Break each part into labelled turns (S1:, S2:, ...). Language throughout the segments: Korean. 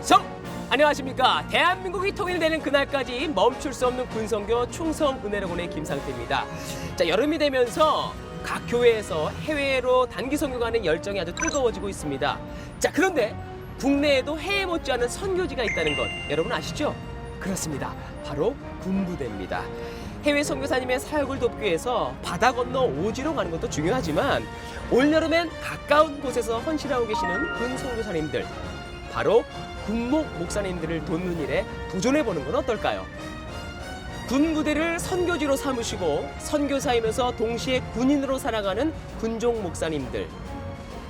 S1: 충성! 안녕하십니까. 대한민국이 통일되는 그날까지 멈출 수 없는 군성교 충성은혜로군의 김상태입니다. 자, 여름이 되면서 각 교회에서 해외로 단기 선교 가는 열정이 아주 뜨거워지고 있습니다. 자, 그런데 국내에도 해외 못지않은 선교지가 있다는 것 여러분 아시죠? 그렇습니다. 바로 군부대입니다. 해외 선교사님의 사역을 돕기 위해서 바다 건너 오지로 가는 것도 중요하지만 올여름엔 가까운 곳에서 헌신하고 계시는 군 선교사님들, 바로 군목 목사님들을 돕는 일에 도전해보는 건 어떨까요? 군부대를 선교지로 삼으시고 선교사이면서 동시에 군인으로 살아가는 군종 목사님들.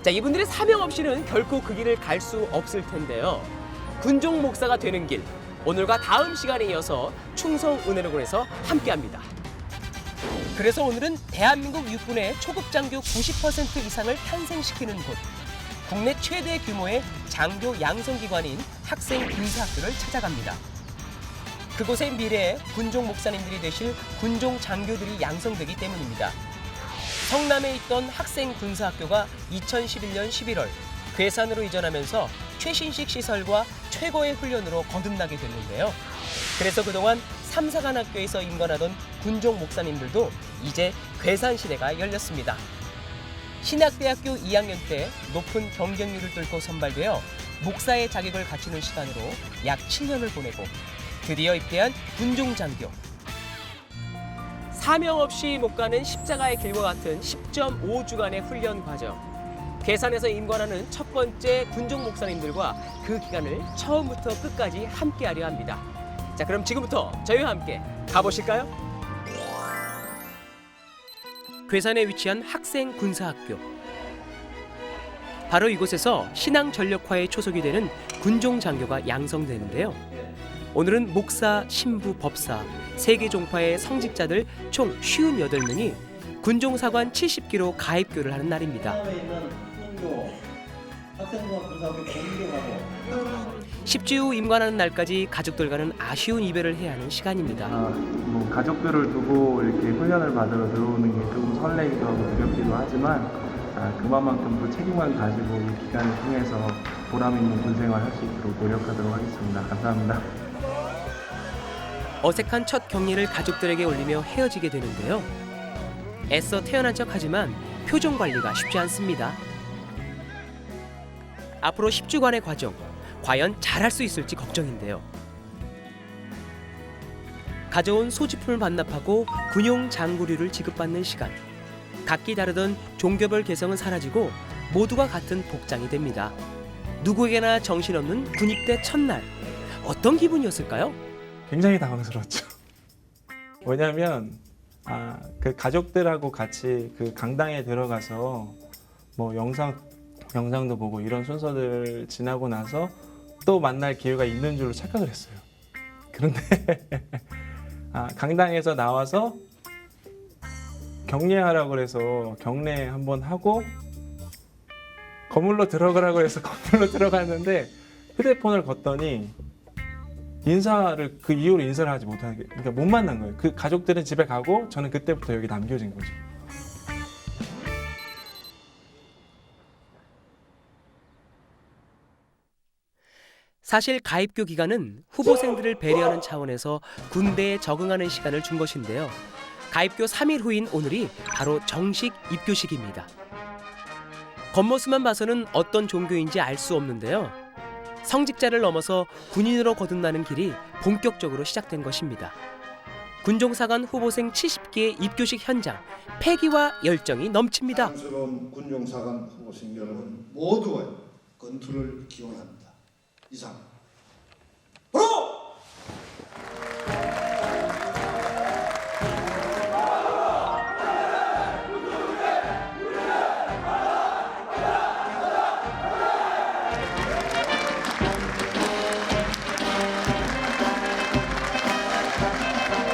S1: 자, 이분들의 사명 없이는 결코 그 길을 갈 수 없을 텐데요. 군종 목사가 되는 길, 오늘과 다음 시간에 이어서 충성은혜로군에서 함께합니다. 그래서 오늘은 대한민국 육군의 초급 장교 90% 이상을 탄생시키는 곳, 국내 최대 규모의 장교 양성기관인 학생군사학교를 찾아갑니다. 그곳의 미래에 군종 목사님들이 되실 군종 장교들이 양성되기 때문입니다. 성남에 있던 학생군사학교가 2011년 11월 괴산으로 이전하면서 최신식 시설과 최고의 훈련으로 거듭나게 됐는데요. 그래서 그동안 삼사관학교에서 임관하던 군종 목사님들도 이제 괴산 시대가 열렸습니다. 신학대학교 2학년 때 높은 경쟁률을 뚫고 선발되어 목사의 자격을 갖추는 시간으로 약 7년을 보내고 드디어 입대한 군종 장교. 사명 없이 못 가는 십자가의 길과 같은 10.5주간의 훈련 과정. 괴산에서 임관하는 첫 번째 군종 목사님들과 그 기간을 처음부터 끝까지 함께하려 합니다. 자, 그럼 지금부터 저희와 함께 가보실까요? 괴산에 위치한 학생군사학교. 바로 이곳에서 신앙전력화에 초석이 되는 군종 장교가 양성되는데요. 오늘은 목사, 신부, 법사, 세개 종파의 성직자들 총 58명이 군종사관 70기로 가입교를 하는 날입니다. 10주 후 임관하는 날까지 가족들과는 아쉬운 이별을 해야 하는 시간입니다.
S2: 가족들을 두고 이렇게 훈련을 받으러 들어오는 게 조금 설레기도 하고 두렵기도 하지만 그만큼 또 책임감 가지고 이 기간을 통해서 보람 있는 군생활 할 수 있도록 노력하도록 하겠습니다. 감사합니다.
S1: 어색한 첫 격리를 가족들에게 올리며 헤어지게 되는데요. 애써 태어난 척하지만 표정 관리가 쉽지 않습니다. 앞으로 10주간의 과정, 과연 잘할 수 있을지 걱정인데요. 가져온 소지품을 반납하고 군용 장구류를 지급받는 시간. 각기 다르던 종교별 개성은 사라지고 모두가 같은 복장이 됩니다. 누구에게나 정신없는 군입대 첫날. 어떤 기분이었을까요?
S2: 굉장히 당황스러웠죠. 왜냐하면 그 가족들하고 같이 그 강당에 들어가서 뭐 영상도 보고 이런 순서들 지나고 나서 또 만날 기회가 있는 줄로 착각을 했어요. 그런데 강당에서 나와서 격례하라고 그래서 격례 한번 하고 건물로 들어가라고 해서 건물로 들어갔는데 휴대폰을 걷더니 인사를 그 이후로 인사를 하지 못하게, 그러니까 못 만난 거예요. 그 가족들은 집에 가고 저는 그때부터 여기 남겨진 거죠.
S1: 사실 가입교 기간은 후보생들을 배려하는 차원에서 군대에 적응하는 시간을 준 것인데요. 가입교 3일 후인 오늘이 바로 정식 입교식입니다. 겉모습만 봐서는 어떤 종교인지 알 수 없는데요. 성직자를 넘어서 군인으로 거듭나는 길이 본격적으로 시작된 것입니다. 군종사관 후보생 70기의 입교식 현장, 패기와 열정이 넘칩니다.
S3: 사랑스러운 군종사관 후보생 여러분 모두의 건투를 기원합니다. 이상. 바로!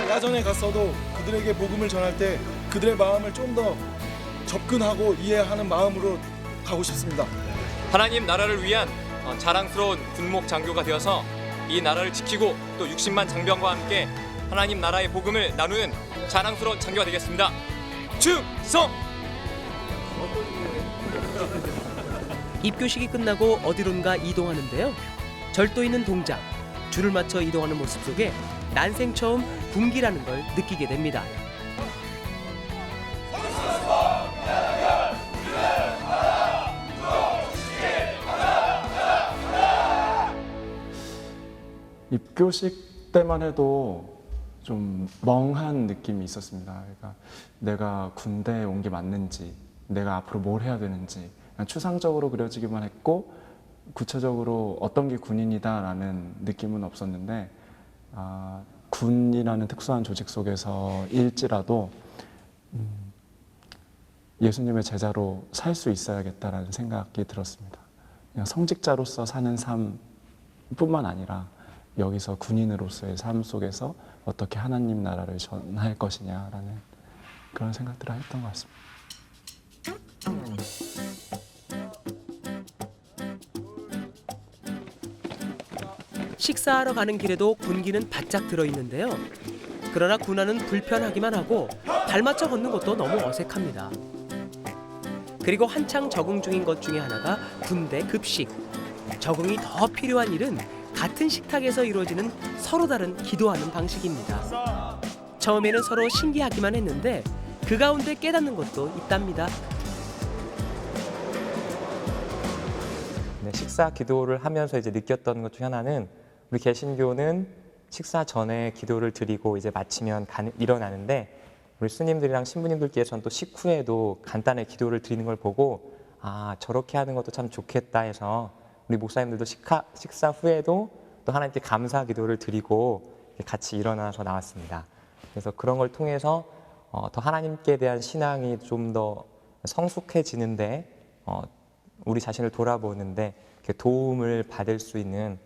S4: 야전에 갔어도 그들에게 복음을 전할 때 그들의 마음을 좀 더 접근하고 이해하는 마음으로 가고 싶습니다.
S5: 하나님 나라를 위한 자랑스러운 군목 장교가 되어서 이 나라를 지키고 또 60만 장병과 함께 하나님 나라의 복음을 나누는 자랑스러운 장교가 되겠습니다. 충성!
S1: 입교식이 끝나고 어디론가 이동하는데요. 절도 있는 동작, 줄을 맞춰 이동하는 모습 속에 난생 처음 군기라는 걸 느끼게 됩니다.
S6: 입교식 때만 해도 좀 멍한 느낌이 있었습니다. 그러니까 내가 군대에 온 게 맞는지, 내가 앞으로 뭘 해야 되는지 그냥 추상적으로 그려지기만 했고 구체적으로 어떤 게 군인이다라는 느낌은 없었는데 군이라는 특수한 조직 속에서 일지라도 예수님의 제자로 살 수 있어야겠다라는 생각이 들었습니다. 그냥 성직자로서 사는 삶뿐만 아니라 여기서 군인으로서의 삶 속에서 어떻게 하나님 나라를 전할 것이냐라는 그런 생각들을 했던 것 같습니다.
S1: 식사하러 가는 길에도 군기는 바짝 들어있는데요. 그러나 군화는 불편하기만 하고 발맞춰 걷는 것도 너무 어색합니다. 그리고 한창 적응 중인 것 중에 하나가 군대 급식. 적응이 더 필요한 일은 같은 식탁에서 이루어지는 서로 다른 기도하는 방식입니다. 처음에는 서로 신기하기만 했는데 그 가운데 깨닫는 것도 있답니다.
S7: 네, 식사 기도를 하면서 이제 느꼈던 것 중 하나는 우리 개신교는 식사 전에 기도를 드리고 이제 마치면 일어나는데 우리 스님들이랑 신부님들께서는 또 식후에도 간단히 기도를 드리는 걸 보고 저렇게 하는 것도 참 좋겠다 해서 우리 목사님들도 식사 후에도 또 하나님께 감사 기도를 드리고 같이 일어나서 나왔습니다. 그래서 그런 걸 통해서 더 하나님께 대한 신앙이 좀 더 성숙해지는데 우리 자신을 돌아보는데 도움을 받을 수 있는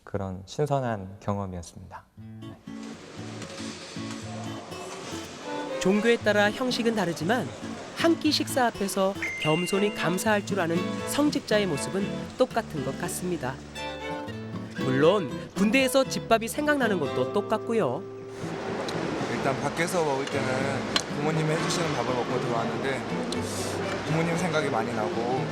S7: 그런 신선한 경험이었습니다.
S1: 종교에 따라 형식은 다르지만 한 끼 식사 앞에서 겸손히 감사할 줄 아는 성직자의 모습은 똑같은 것 같습니다. 물론 군대에서 집밥이 생각나는 것도 똑같고요.
S8: 일단 밖에서 먹을 때는 부모님이 해주시는 밥을 먹고 들어왔는데 부모님 생각이 많이 나고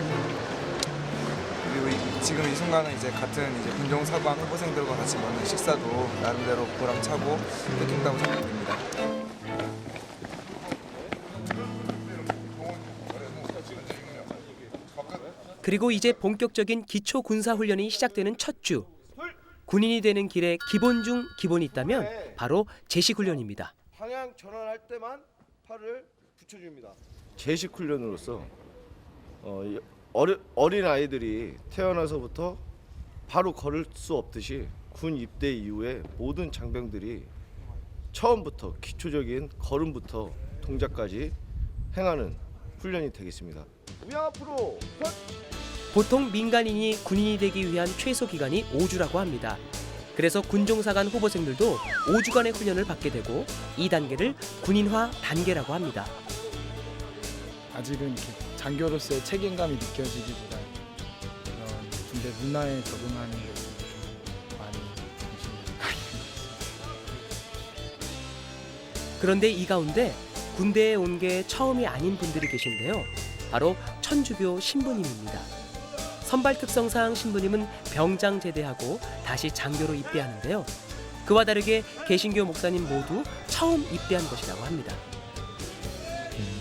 S8: 그리고 지금 이 순간은 이제 같은 이제 군종사관 후보생들과 같이 먹는 식사도 나름대로 보람차고 느낀다고 생각됩니다.
S1: 그리고 이제 본격적인 기초 군사 훈련이 시작되는 첫 주. 군인이 되는 길에 기본 중 기본이 있다면 바로 제식 훈련입니다.
S9: 방향 전환할 때만 팔을 붙여줍니다. 제식 훈련으로서 어린 아이들이 태어나서부터 바로 걸을 수 없듯이 군 입대 이후에 모든 장병들이 처음부터 기초적인 걸음부터 동작까지 행하는 훈련이 되겠습니다. 우양 앞으로 선!
S1: 보통 민간인이 군인이 되기 위한 최소 기간이 5주라고 합니다. 그래서 군종사관 후보생들도 5주간의 훈련을 받게 되고 이 단계를 군인화 단계라고 합니다.
S4: 아직은 이렇게 장교로서의 책임감이 느껴지기보다 그런 군대 문화에 적응하는 게 좀 많이 관심이 가 있는 것 같습니다.
S1: 그런데 이 가운데 군대에 온 게 처음이 아닌 분들이 계신데요. 바로 천주교 신부님입니다. 선발 특성상 신부님은 병장 제대하고 다시 장교로 입대하는데요. 그와 다르게 개신교 목사님 모두 처음 입대한 것이라고 합니다.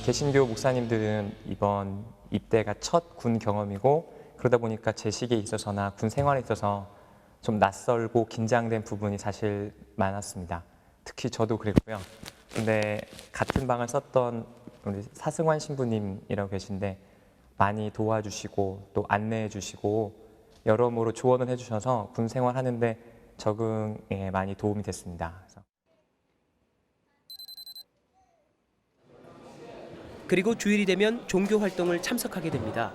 S7: 개신교 목사님들은 이번 입대가 첫 군 경험이고 그러다 보니까 제식에 있어서나 군 생활에 있어서 좀 낯설고 긴장된 부분이 사실 많았습니다. 특히 저도 그랬고요. 근데 같은 방을 썼던 우리 사승환 신부님이라고 계신데 많이 도와주시고 또 안내해 주시고 여러모로 조언을 해주셔서 군 생활하는데 적응에 많이 도움이 됐습니다.
S1: 그리고 주일이 되면 종교 활동을 참석하게 됩니다.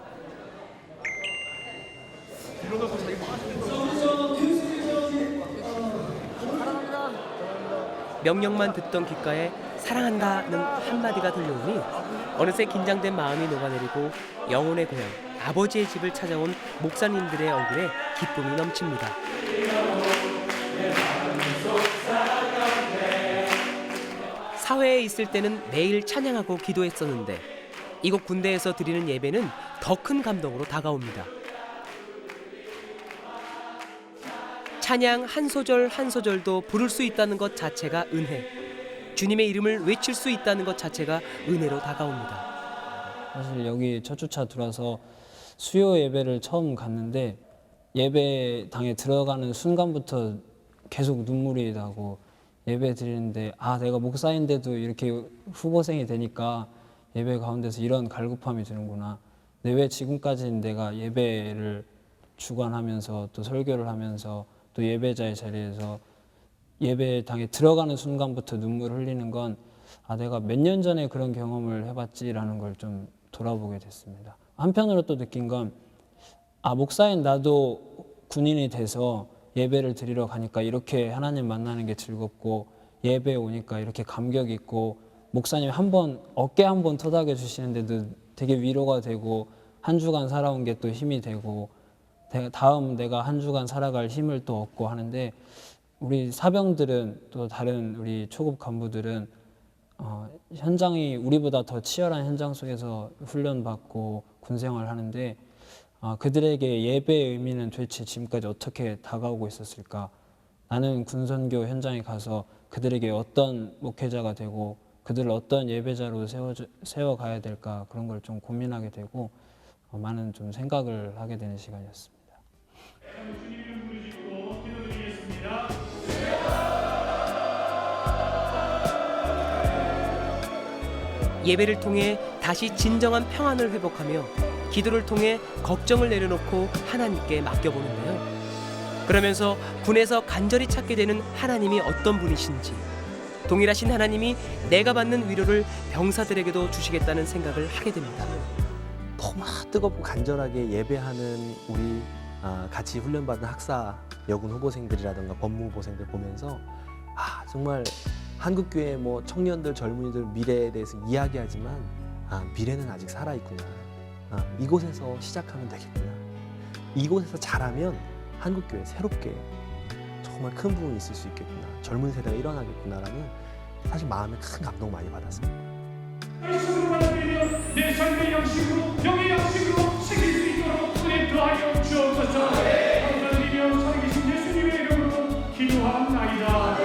S1: 명령만 듣던 귓가에 사랑한다는 한마디가 들려오니 어느새 긴장된 마음이 녹아내리고 영혼의 고향 아버지의 집을 찾아온 목사님들의 얼굴에 기쁨이 넘칩니다. 사회에 있을 때는 매일 찬양하고 기도했었는데 이곳 군대에서 드리는 예배는 더 큰 감동으로 다가옵니다. 찬양 한 소절 한 소절도 부를 수 있다는 것 자체가 은혜. 주님의 이름을 외칠 수 있다는 것 자체가 은혜로 다가옵니다.
S10: 사실 여기 첫 주차 들어와서 수요 예배를 처음 갔는데 예배당에 들어가는 순간부터 계속 눈물이 나고 예배 드리는데 내가 목사인데도 이렇게 후보생이 되니까 예배 가운데서 이런 갈급함이 드는구나. 근데 왜 지금까지는 내가 예배를 주관하면서 또 설교를 하면서 또 예배자의 자리에서 예배당에 들어가는 순간부터 눈물을 흘리는 건 내가 몇 년 전에 그런 경험을 해봤지라는 걸 좀 돌아보게 됐습니다. 한편으로 또 느낀 건 목사인 나도 군인이 돼서 예배를 드리러 가니까 이렇게 하나님 만나는 게 즐겁고 예배에 오니까 이렇게 감격 있고 목사님 어깨 한 번 토닥여 주시는데도 되게 위로가 되고 한 주간 살아온 게 또 힘이 되고 다음 내가 한 주간 살아갈 힘을 또 얻고 하는데 우리 사병들은 또 다른 우리 초급 간부들은 현장이 우리보다 더 치열한 현장 속에서 훈련받고 군생활을 하는데 그들에게 예배의 의미는 도대체 지금까지 어떻게 다가오고 있었을까? 나는 군선교 현장에 가서 그들에게 어떤 목회자가 되고 그들을 어떤 예배자로 세워가야 될까 그런 걸 좀 고민하게 되고 많은 좀 생각을 하게 되는 시간이었습니다.
S1: 예배를 통해 다시 진정한 평안을 회복하며 기도를 통해 걱정을 내려놓고 하나님께 맡겨보는데요. 그러면서 군에서 간절히 찾게 되는 하나님이 어떤 분이신지, 동일하신 하나님이 내가 받는 위로를 병사들에게도 주시겠다는 생각을 하게 됩니다.
S11: 너무 뜨겁고 간절하게 예배하는 우리 같이 훈련받은 학사 여군 후보생들이라든가 법무 후보생들 보면서 정말 한국교회 청년들 젊은이들 미래에 대해서 이야기하지만 미래는 아직 살아있구나. 이곳에서 시작하면 되겠구나. 이곳에서 잘하면 한국교회 새롭게 정말 큰 부분이 있을 수 있겠구나. 젊은 세대가 일어나겠구나라는 사실 마음에 큰 감동 많이 받았습니다.
S12: 내 삶의 양식으로 영의 양식으로 새길 수 있도록 은혜 더하여 주옵소서. 감사드리며 살아계신 예수님의 이름으로 기도하옵나이다.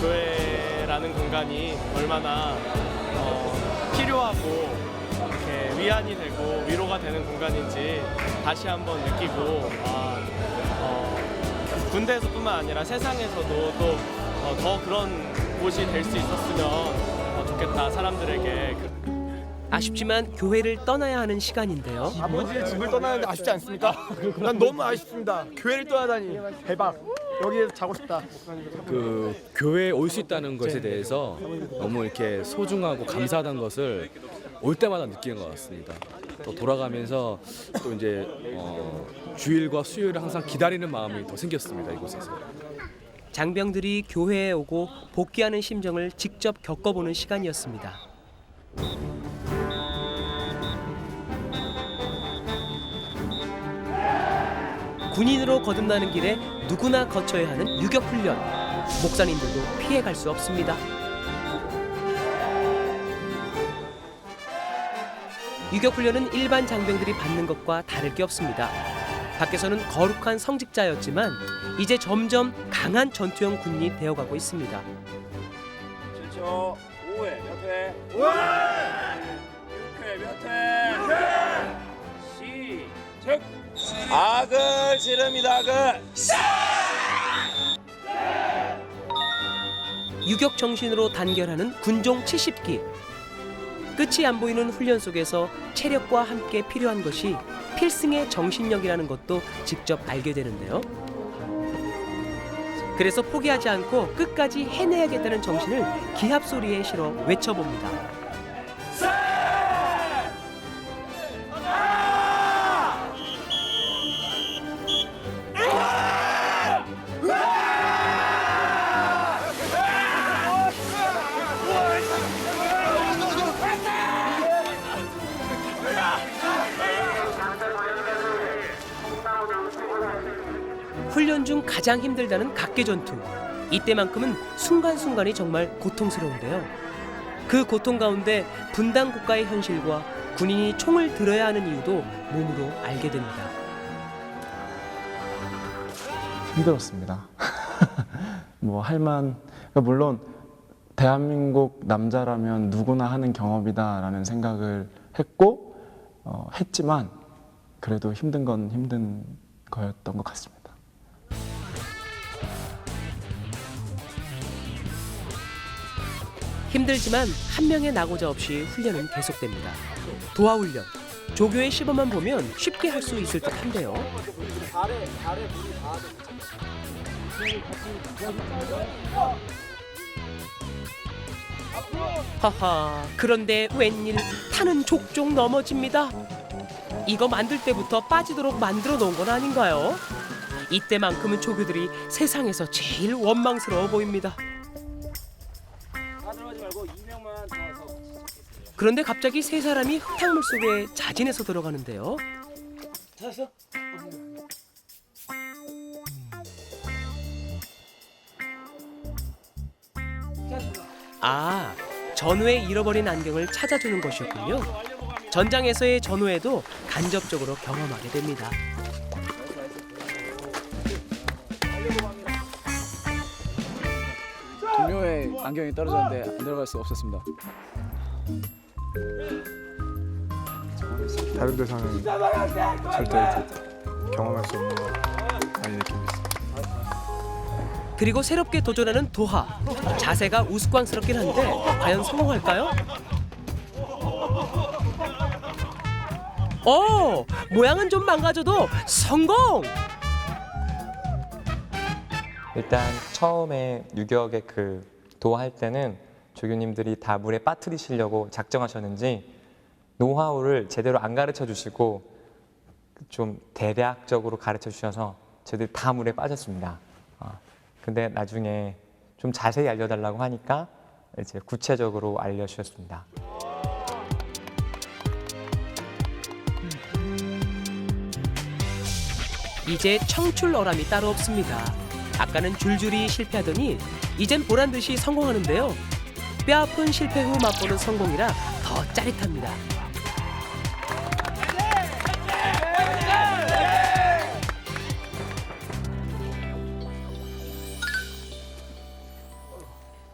S13: 교회라는 공간이 얼마나 필요하고 이렇게 위안이 되고 위로가 되는 공간인지 다시 한번 느끼고 군대에서뿐만 아니라 세상에서도 또 더 그런 곳이 될 수 있었으면 좋겠다 사람들에게.
S1: 아쉽지만 교회를 떠나야 하는 시간인데요.
S14: 아버지의 집을 떠나는데 아쉽지 않습니까? 난 너무 아쉽습니다. 교회를 떠나다니 대박. 여기에서 자고 싶다.
S15: 교회에 올 수 있다는 것에 대해서 너무 이렇게 소중하고 감사하다는 것을 올 때마다 느끼는 것 같습니다. 또 돌아가면서 또 이제 주일과 수요일을 항상 기다리는 마음이 더 생겼습니다. 이곳에서.
S1: 장병들이 교회에 오고 복귀하는 심정을 직접 겪어보는 시간이었습니다. 군인으로 거듭나는 길에 누구나 거쳐야 하는 유격훈련. 목사님들도 피해갈 수 없습니다. 유격훈련은 일반 장병들이 받는 것과 다를 게 없습니다. 밖에서는 거룩한 성직자였지만 이제 점점 강한 전투형 군인이 되어가고 있습니다.
S16: 7초, 5회 몇 회? 5회! 6회 몇 회? 시작! 악을 지릅니다, 악을!
S1: 유격 정신으로 단결하는 군종 70기. 끝이 안 보이는 훈련 속에서 체력과 함께 필요한 것이 필승의 정신력이라는 것도 직접 알게 되는데요. 그래서 포기하지 않고 끝까지 해내야겠다는 정신을 기합 소리에 실어 외쳐봅니다. 훈련 중 가장 힘들다는 각계 전투. 이때만큼은 순간순간이 정말 고통스러운데요. 그 고통 가운데 분당 국가의 현실과 군인이 총을 들어야 하는 이유도 몸으로 알게 됩니다.
S6: 힘들었습니다. 뭐 그러니까 물론 대한민국 남자라면 누구나 하는 경험이다라는 생각을 했고 했지만 그래도 힘든 건 힘든 거였던 것 같습니다.
S1: 힘들지만 한 명의 낙오자 없이 훈련은 계속됩니다. 도하 훈련. 조교의 시범만 보면 쉽게 할 수 있을 듯한데요. 하하, 그런데 웬일 타는 족족 넘어집니다. 이거 만들 때부터 빠지도록 만들어 놓은 건 아닌가요? 이때만큼은 조교들이 세상에서 제일 원망스러워 보입니다. 그런데 갑자기 세 사람이 흙탕물 속에 자진해서 들어가는데요. 아, 전우의 잃어버린 안경을 찾아주는 것이었군요. 전장에서의 전우에도 간접적으로 경험하게 됩니다.
S17: 동료의 안경이 떨어졌는데 안 들어갈 수 없었습니다.
S4: 다른 데서는 절대 경험할 수 없는 거 많이 느끼고 있습니다.
S1: 그리고 새롭게 도전하는 도하. 자세가 우스꽝스럽긴 한데 과연 성공할까요? 모양은 좀 망가져도 성공!
S7: 일단 처음에 유격의 그 도할 때는 조교님들이 다 물에 빠뜨리시려고 작정하셨는지 노하우를 제대로 안 가르쳐 주시고 좀 대략적으로 가르쳐 주셔서 저희들이 다 물에 빠졌습니다. 근데 나중에 좀 자세히 알려달라고 하니까 이제 구체적으로 알려주셨습니다.
S1: 이제 청출어람이 따로 없습니다. 아까는 줄줄이 실패하더니 이젠 보란 듯이 성공하는데요. 뼈아픈 실패 후 맛보는 성공이라 더 짜릿합니다.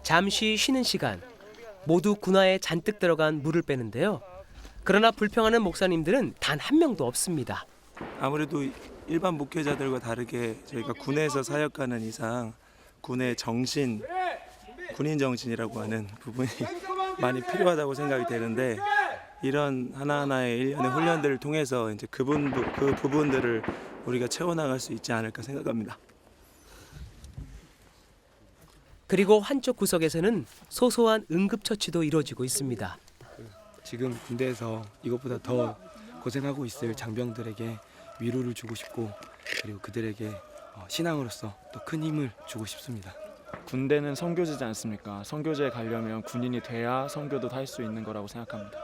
S1: 잠시 쉬는 시간. 모두 군화에 잔뜩 들어간 물을 빼는데요. 그러나 불평하는 목사님들은 단 한 명도 없습니다.
S2: 아무래도 일반 목회자들과 다르게 저희가 군에서 사역하는 이상 군의 정신, 군인 정신이라고 하는 부분이 많이 필요하다고 생각이 되는데 이런 하나하나의 일련의 훈련들을 통해서 이제 그 부분들을 우리가 채워나갈 수 있지 않을까 생각합니다.
S1: 그리고 한쪽 구석에서는 소소한 응급처치도 이루어지고 있습니다.
S18: 지금 군대에서 이것보다 더 고생하고 있을 장병들에게 위로를 주고 싶고 그리고 그들에게 신앙으로서 또 큰 힘을 주고 싶습니다.
S6: 군대는 선교지지 않습니까? 선교지에 가려면 군인이 돼야 선교도 할 수 있는 거라고 생각합니다.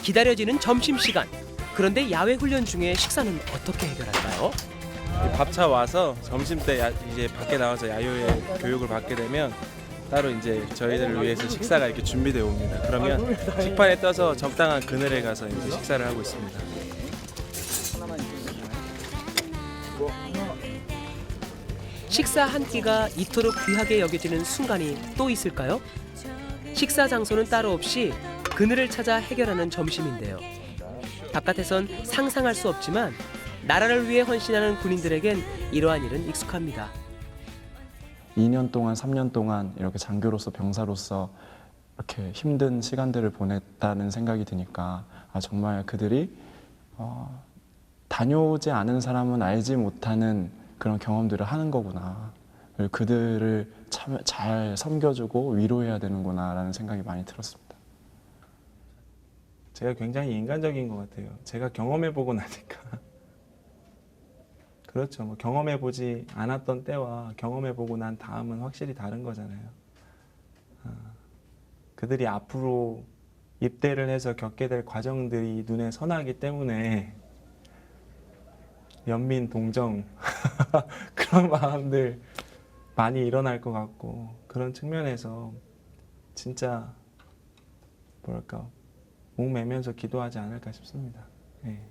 S1: 기다려지는 점심시간. 그런데 야외 훈련 중에 식사는 어떻게 해결할까요?
S2: 밥차 와서 점심 때 이제 밖에 나와서 야유회 교육을 받게 되면 따로 이제 저희들을 위해서 식사가 이렇게 준비되어 옵니다. 그러면 식판에 떠서 적당한 그늘에 가서 이제 식사를 하고 있습니다.
S1: 식사 한 끼가 이토록 귀하게 여겨지는 순간이 또 있을까요? 식사 장소는 따로 없이 그늘을 찾아 해결하는 점심인데요. 바깥에선 상상할 수 없지만 나라를 위해 헌신하는 군인들에겐 이러한 일은 익숙합니다.
S6: 2년 동안, 3년 동안 이렇게 장교로서 병사로서 이렇게 힘든 시간들을 보냈다는 생각이 드니까 정말 그들이 다녀오지 않은 사람은 알지 못하는 그런 경험들을 하는 거구나. 그들을 참 잘 섬겨주고 위로해야 되는구나라는 생각이 많이 들었습니다.
S2: 제가 굉장히 인간적인 것 같아요. 제가 경험해보고 나니까. 그렇죠. 뭐 경험해보지 않았던 때와 경험해보고 난 다음은 확실히 다른 거잖아요. 그들이 앞으로 입대를 해서 겪게 될 과정들이 눈에 선하기 때문에 연민, 동정 그런 마음들 많이 일어날 것 같고 그런 측면에서 진짜 뭐랄까 목 매면서 기도하지 않을까 싶습니다. 네.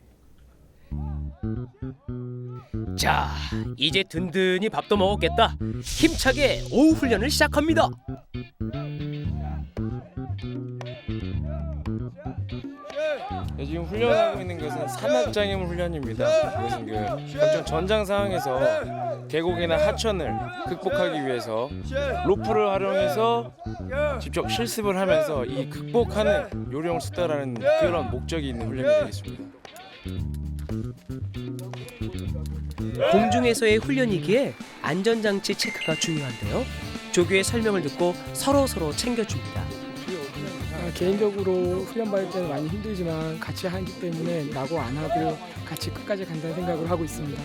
S1: 자, 이제 든든히 밥도 먹었겠다. 힘차게 오후 훈련을 시작합니다.
S19: 지금 훈련하고 있는 것은 산악장애물 훈련입니다. 이것은 그 각종 전장 상황에서 계곡이나 하천을 극복하기 위해서 로프를 활용해서 직접 실습을 하면서 이 극복하는 요령을 숙달하는 그런 목적이 있는 훈련이 되겠습니다.
S1: 공중에서의 훈련이기에 안전장치 체크가 중요한데요. 조교의 설명을 듣고 서로 챙겨줍니다.
S20: 개인적으로 훈련 받을 때는 많이 힘들지만 같이 하기 때문에 낙오 안 하고 같이 끝까지 간다는 생각을 하고 있습니다.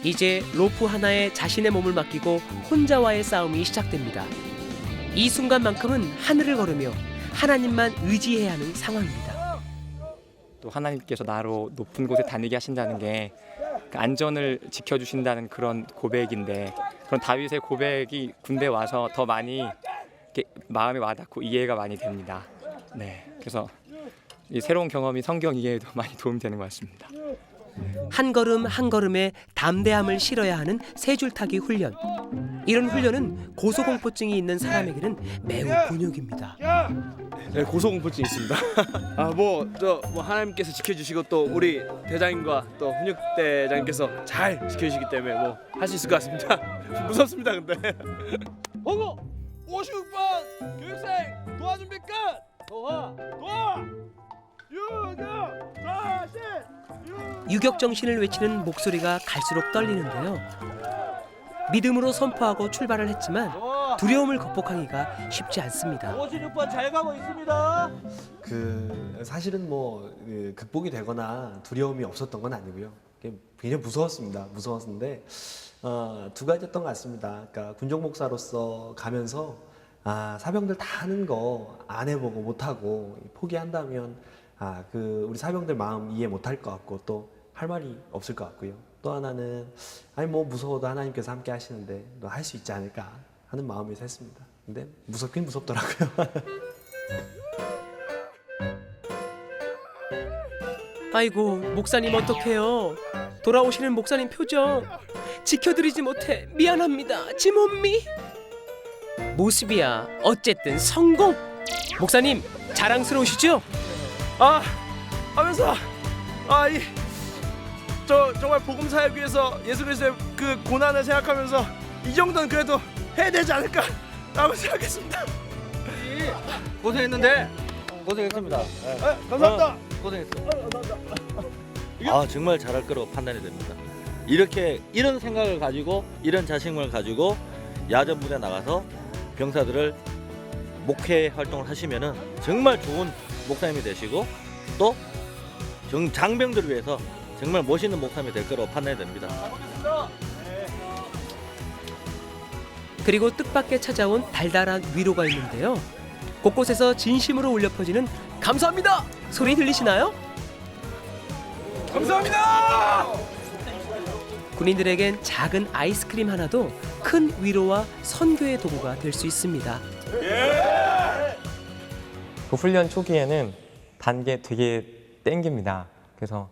S1: 이제 로프 하나에 자신의 몸을 맡기고 혼자와의 싸움이 시작됩니다. 이 순간만큼은 하늘을 걸으며 하나님만 의지해야 하는 상황입니다.
S7: 또 하나님께서 나로 높은 곳에 다니게 하신다는 게 그 안전을 지켜주신다는 그런 고백인데, 그런 다윗의 고백이 군대 와서 더 많이 이렇게 마음에 와닿고 이해가 많이 됩니다. 네, 그래서 이 새로운 경험이 성경 이해에도 많이 도움이 되는 것 같습니다.
S1: 한 걸음 한 걸음에 담대함을 실어야 하는 세 줄타기 훈련. 이런 훈련은 고소공포증이 있는 사람에게는 매우 곤욕입니다.
S21: 네, 고소공포증이 있습니다. 뭐 하나님께서 지켜주시고 또 우리 대장님과 또 훈육 대장님께서 잘 지켜주시기 때문에 뭐 할 수 있을 것 같습니다. 무섭습니다, 근데.
S14: 보고 56번 교육생 도와준비 끝. 도와.
S1: 유격 정신을 외치는 목소리가 갈수록 떨리는데요. 믿음으로 선포하고 출발을 했지만 두려움을 극복하기가 쉽지 않습니다.
S14: 56번 잘 가고 있습니다.
S11: 사실은 극복이 되거나 두려움이 없었던 건 아니고요. 굉장히 무서웠는데 두 가지였던 것 같습니다. 그러니까 군종 목사로서 가면서 사병들 다 하는 거 안 해보고 못하고 포기한다면 우리 사병들 마음 이해 못할 것 같고 또 할 말이 없을 것 같고요. 또 하나는 무서워도 하나님께서 함께 하시는데 너 할 수 있지 않을까 하는 마음에서 했습니다. 근데 무섭긴 무섭더라고요.
S1: 아이고, 목사님 어떡해요. 돌아오시는 목사님 표정 지켜드리지 못해 미안합니다. 지몬미. 모습이야 어쨌든 성공. 목사님 자랑스러우시죠?
S14: 하면서 정말 복음 사역 위해서 예수 그리스도의 그 고난을 생각하면서 이 정도는 그래도 해야 되지 않을까라고 생각했습니다.
S22: 고생했는데 고생했습니다.
S14: 감사합니다.
S22: 고생했어. 정말 잘할 거라고 판단이 됩니다. 이런 생각을 가지고 이런 자신감을 가지고 야전 부대 나가서 병사들을 목회 활동을 하시면은 정말 좋은 목사님이 되시고 또 장병들을 위해서 정말 멋있는 목사님이 될 거라고 판단이 됩니다.
S1: 그리고 뜻밖의 찾아온 달달한 위로가 있는데요. 곳곳에서 진심으로 울려 퍼지는 감사합니다 소리 들리시나요?
S14: 감사합니다.
S1: 군인들에겐 작은 아이스크림 하나도 큰 위로와 선교의 도구가 될 수 있습니다.
S7: 그 훈련 초기에는 단 게 되게 땡깁니다. 그래서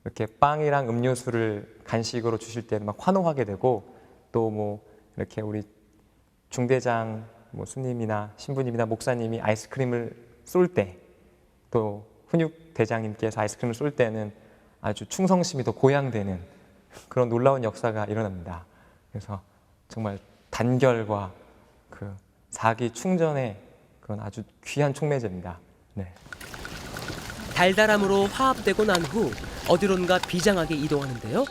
S7: 이렇게 빵이랑 음료수를 간식으로 주실 때는 막 환호하게 되고, 또 이렇게 우리 중대장 스님이나 신부님이나 목사님이 아이스크림을 쏠 때, 또 훈육 대장님께서 아이스크림을 쏠 때는 아주 충성심이 더 고양되는 그런 놀라운 역사가 일어납니다. 그래서 정말 단결과 그 사기 충전의 그런 아주 귀한 촉매제입니다. 네.
S1: 달달함으로 화합되고 난 후 어디론가 비장하게 이동하는데요.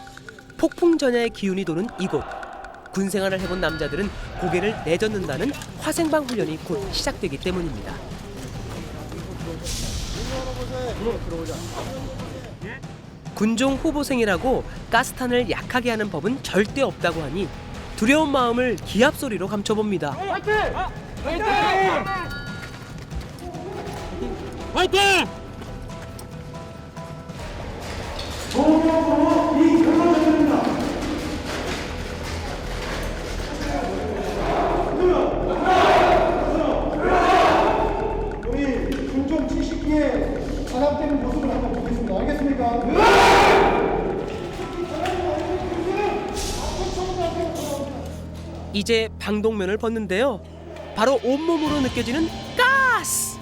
S1: 폭풍전야의 기운이 도는 이곳. 군생활을 해본 남자들은 고개를 내젓는다는 화생방 훈련이 곧 시작되기 때문입니다. 군종 후보생이라고 가스탄을 약하게 하는 법은 절대 없다고 하니 두려운 마음을 기합소리로 감춰봅니다.
S14: 화이팅! 화이팅!
S1: 이제 방독면을 벗는데요. 바로 온몸으로 느껴지는 가스!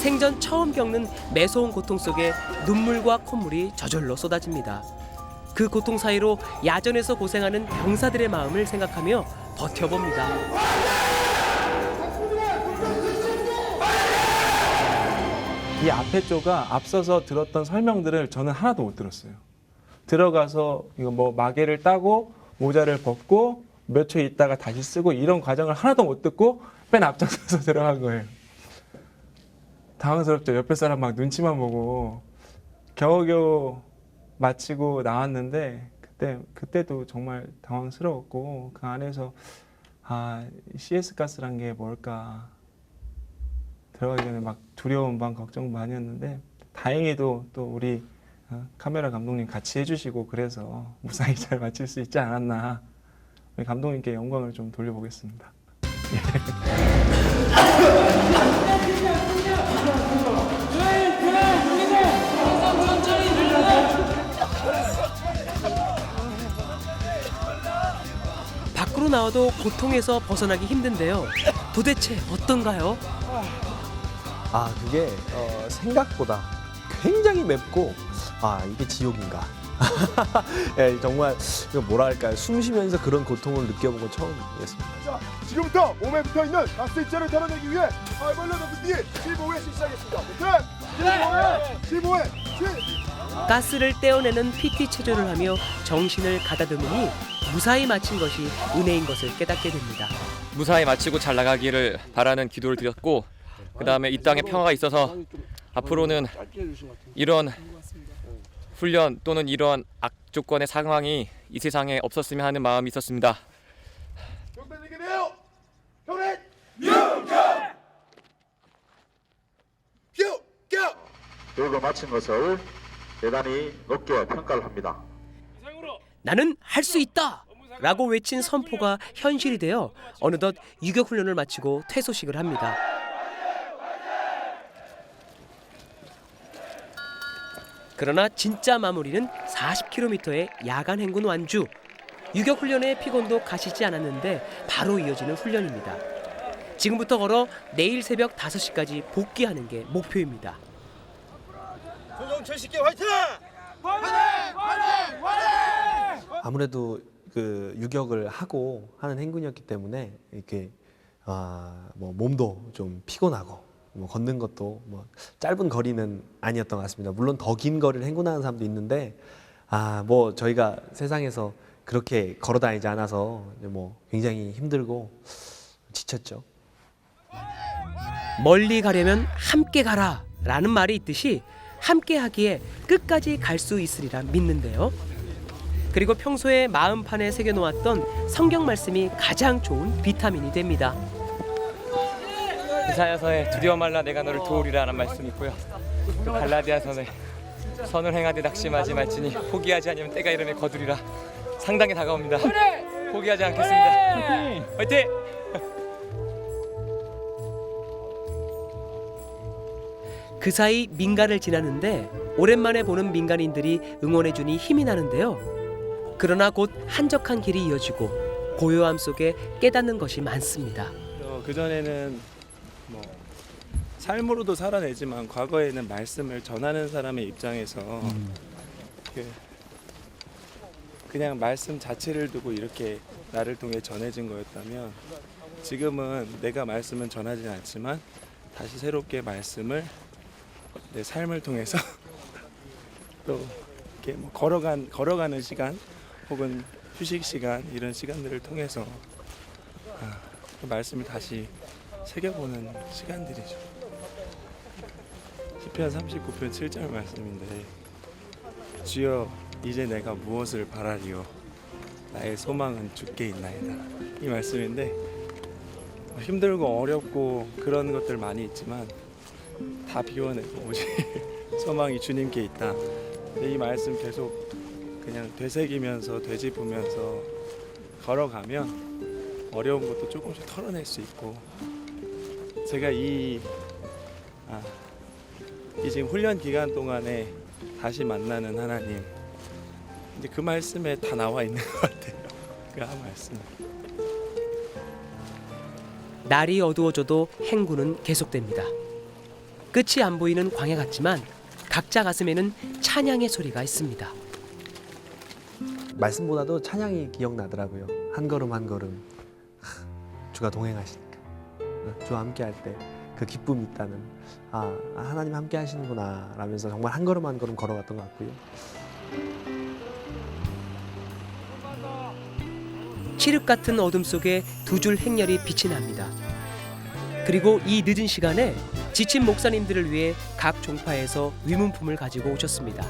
S1: 생전 처음 겪는 매서운 고통 속에 눈물과 콧물이 저절로 쏟아집니다. 그 고통 사이로 야전에서 고생하는 병사들의 마음을 생각하며 버텨봅니다.
S2: 이 앞에 조가 앞서서 들었던 설명들을 저는 하나도 못 들었어요. 들어가서 이거 뭐 마개를 따고 모자를 벗고 몇 초 있다가 다시 쓰고 이런 과정을 하나도 못 듣고 맨 앞장서서 들어간 거예요. 당황스럽죠. 옆에 사람 막 눈치만 보고 겨우겨우 마치고 나왔는데 그때도 정말 당황스러웠고 그 안에서 CS 가스란 게 뭘까 들어가기 전에 막 두려움 반 걱정 많이 했는데 다행히도 또 우리 카메라 감독님 같이 해주시고 그래서 무사히 잘 마칠 수 있지 않았나. 우리 감독님께 영광을 좀 돌려보겠습니다.
S1: 밖으로 나와도 고통에서 벗어나기 힘든데요. 도대체 어떤가요?
S11: 그게 생각보다 굉장히 맵고 이게 지옥인가. 예, 정말 이거 뭐랄까요, 숨 쉬면서 그런 고통을 느껴본 건 처음이었습니다.
S3: 자, 지금부터 몸에 붙어있는 가스 입자를 털어내기 위해 발벌려 높은 뒤에 15회 시작했습니다. 15회 7.
S1: 가스를 떼어내는 PT 체조를 하며 정신을 가다듬으니 무사히 마친 것이 은혜인 것을 깨닫게 됩니다.
S5: 무사히 마치고 잘 나가기를 바라는 기도를 드렸고, 그 다음에 이 땅에 평화가 있어서 앞으로는 이런 훈련 또는 이러한 악조건의 상황이 이 세상에 없었으면 하는 마음이 있었습니다.
S23: 교육을 마친 것을 대단히 높게 평가를 합니다.
S1: 나는 할 수 있다! 라고 외친 선포가 현실이 되어 어느덧 유격 훈련을 마치고 퇴소식을 합니다. 그러나 진짜 마무리는 40km의 야간 행군 완주. 유격 훈련의 피곤도 가시지 않았는데 바로 이어지는 훈련입니다. 지금부터 걸어 내일 새벽 5시까지 복귀하는 게 목표입니다.
S3: 조정 70개 화이팅!
S11: 아무래도 그 유격을 하고 하는 행군이었기 때문에 이렇게 뭐 몸도 좀 피곤하고 뭐 걷는 것도 뭐 짧은 거리는 아니었던 것 같습니다. 물론 더 긴 거리를 행군하는 사람도 있는데 뭐 저희가 세상에서 그렇게 걸어 다니지 않아서 뭐 굉장히 힘들고 지쳤죠.
S1: 멀리 가려면 함께 가라 라는 말이 있듯이 함께 하기에 끝까지 갈 수 있으리라 믿는데요. 그리고 평소에 마음판에 새겨놓았던 성경 말씀이 가장 좋은 비타민이 됩니다.
S5: 이사야서에 두려워 말라 내가 너를 도우리라 하는 말씀이 있고요. 또 갈라디아서에 선을 행하되 낙심하지 말지니 포기하지 않으면 때가 이르매 거두리라. 상당히 다가옵니다. 포기하지 않겠습니다. 화이팅!
S1: 그 사이 민가를 지나는데 오랜만에 보는 민간인들이 응원해주니 힘이 나는데요. 그러나 곧 한적한 길이 이어지고 고요함 속에 깨닫는 것이 많습니다.
S2: 그전에는 뭐 삶으로도 살아내지만 과거에는 말씀을 전하는 사람의 입장에서 그냥 말씀 자체를 두고 이렇게 나를 통해 전해진 거였다면 지금은 내가 말씀은 전하지 않지만 다시 새롭게 말씀을 내 삶을 통해서 또 이렇게 뭐 걸어가는 시간 혹은 휴식 시간 이런 시간들을 통해서 그 말씀을 다시 새겨보는 시간들이죠. 시편 39편 7절 말씀인데 주여 이제 내가 무엇을 바라리요 나의 소망은 주께 있나이다 이 말씀인데 힘들고 어렵고 그런 것들 많이 있지만 다 비워내고 오직 소망이 주님께 있다. 이 말씀 계속 그냥 되새기면서 되짚으면서 걸어가면 어려운 것도 조금씩 털어낼 수 있고 제가 이 지금 훈련 기간 동안에 다시 만나는 하나님 이제 그 말씀에 다 나와 있는 것 같아요. 그 한 말씀.
S1: 날이 어두워져도 행군은 계속됩니다. 끝이 안 보이는 광야 같지만 각자 가슴에는 찬양의 소리가 있습니다.
S11: 말씀보다도 찬양이 기억나더라고요. 한 걸음 한 걸음 주가 동행하시니까, 주와 함께 할 때 그 기쁨이 있다는, 하나님 함께 하시는구나 라면서 정말 한 걸음 한 걸음 걸어갔던 것 같고요.
S1: 칠흑 같은 어둠 속에 두 줄 행렬이 빛이 납니다. 그리고 이 늦은 시간에 지친 목사님들을 위해 각 종파에서 위문품을 가지고 오셨습니다.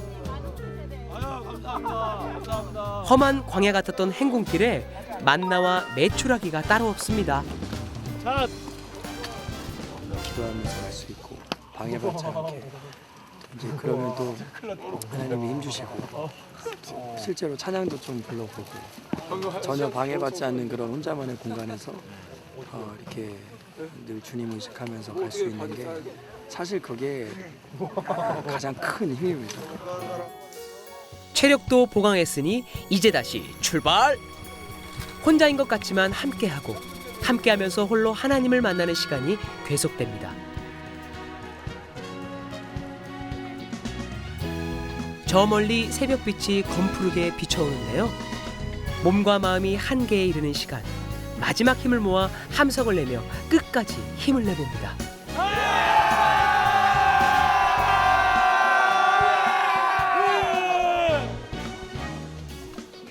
S1: 험한 광야 같았던 행군길에 만나와 메추라기가 따로 없습니다.
S18: 기도하면서 갈 수 있고 방해받지 않게, 이제 그러면 또 하나님이 힘주시고, 실제로 찬양도 좀 불러보고 전혀 방해받지 않는 그런 혼자만의 공간에서 이렇게 늘 주님 의식하면서 갈 수 있는 게 사실 그게 가장 큰 힘입니다.
S1: 체력도 보강했으니 이제 다시 출발! 혼자인 것 같지만 함께하고 함께하면서 홀로 하나님을 만나는 시간이 계속됩니다. 저 멀리 새벽빛이 검푸르게 비춰오는데요. 몸과 마음이 한계에 이르는 시간, 마지막 힘을 모아 함성을 내며 끝까지 힘을 내봅니다.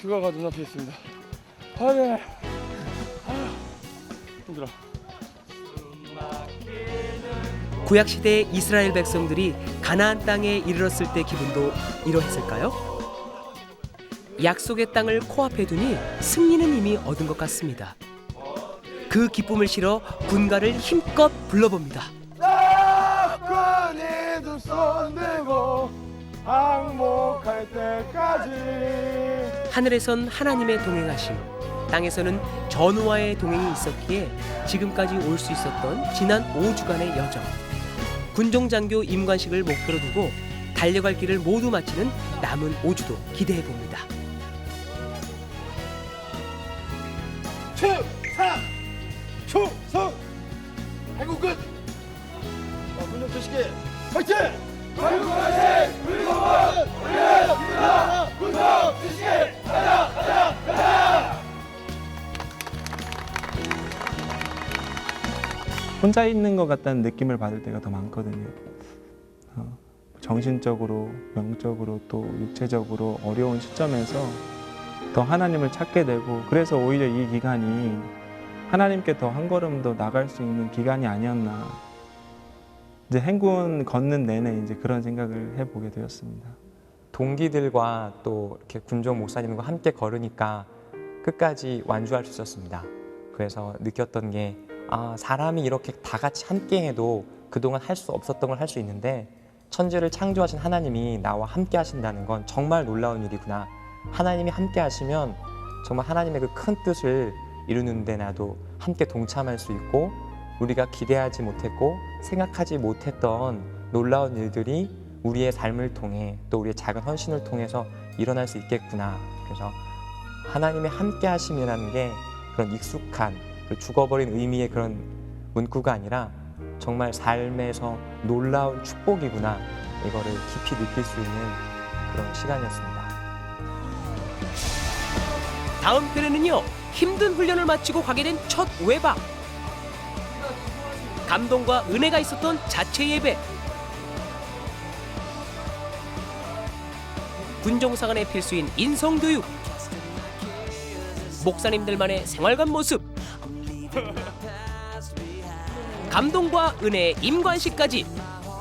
S19: 휴가가 눈앞에 있습니다. 네. 힘들어.
S1: 구약시대 이스라엘 백성들이 가나안 땅에 이르렀을 때 기분도 이러했을까요? 약속의 땅을 코앞에 두니 승리는 이미 얻은 것 같습니다. 그 기쁨을 실어 군가를 힘껏 불러봅니다.
S3: 낙관이 두 손 들고 항복할 때까지.
S1: 하늘에선 하나님의 동행하심, 땅에서는 전우와의 동행이 있었기에 지금까지 올 수 있었던 지난 5주간의 여정. 군종장교 임관식을 목표로 두고 달려갈 길을 모두 마치는 남은 5주도 기대해봅니다.
S3: 충성! 충성! 행군 끝! 훈련 표시기 화이팅! 행군 화이팅! 불공은 우리는 군성 표시기 가자! 가자! 가자!
S2: 혼자 있는 것 같다는 느낌을 받을 때가 더 많거든요. 정신적으로, 영적으로 또 육체적으로 어려운 시점에서 더 하나님을 찾게 되고, 그래서 오히려 이 기간이 하나님께 더 한 걸음 더 나갈 수 있는 기간이 아니었나. 이제 행군 걷는 내내 이제 그런 생각을 해보게 되었습니다.
S7: 동기들과 또 이렇게 군종 목사님과 함께 걸으니까 끝까지 완주할 수 있었습니다. 그래서 느꼈던 게, 사람이 이렇게 다 같이 함께해도 그동안 할 수 없었던 걸 할 수 있는데, 천지를 창조하신 하나님이 나와 함께 하신다는 건 정말 놀라운 일이구나. 하나님이 함께 하시면 정말 하나님의 그 큰 뜻을 이루는 데 나도 함께 동참할 수 있고, 우리가 기대하지 못했고 생각하지 못했던 놀라운 일들이 우리의 삶을 통해 또 우리의 작은 헌신을 통해서 일어날 수 있겠구나. 그래서 하나님의 함께 하심이라는 게 그런 익숙한 죽어버린 의미의 그런 문구가 아니라 정말 삶에서 놀라운 축복이구나, 이거를 깊이 느낄 수 있는 그런 시간이었습니다.
S1: 다음 편에는요, 힘든 훈련을 마치고 가게 된 첫 외박, 감동과 은혜가 있었던 자체 예배, 군종사관의 필수인 인성교육, 목사님들만의 생활관 모습, 감동과 은혜의 임관식까지,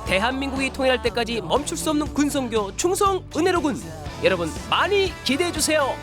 S1: 대한민국이 통일할 때까지 멈출 수 없는 군성교 충성 은혜로군. 여러분 많이 기대해 주세요.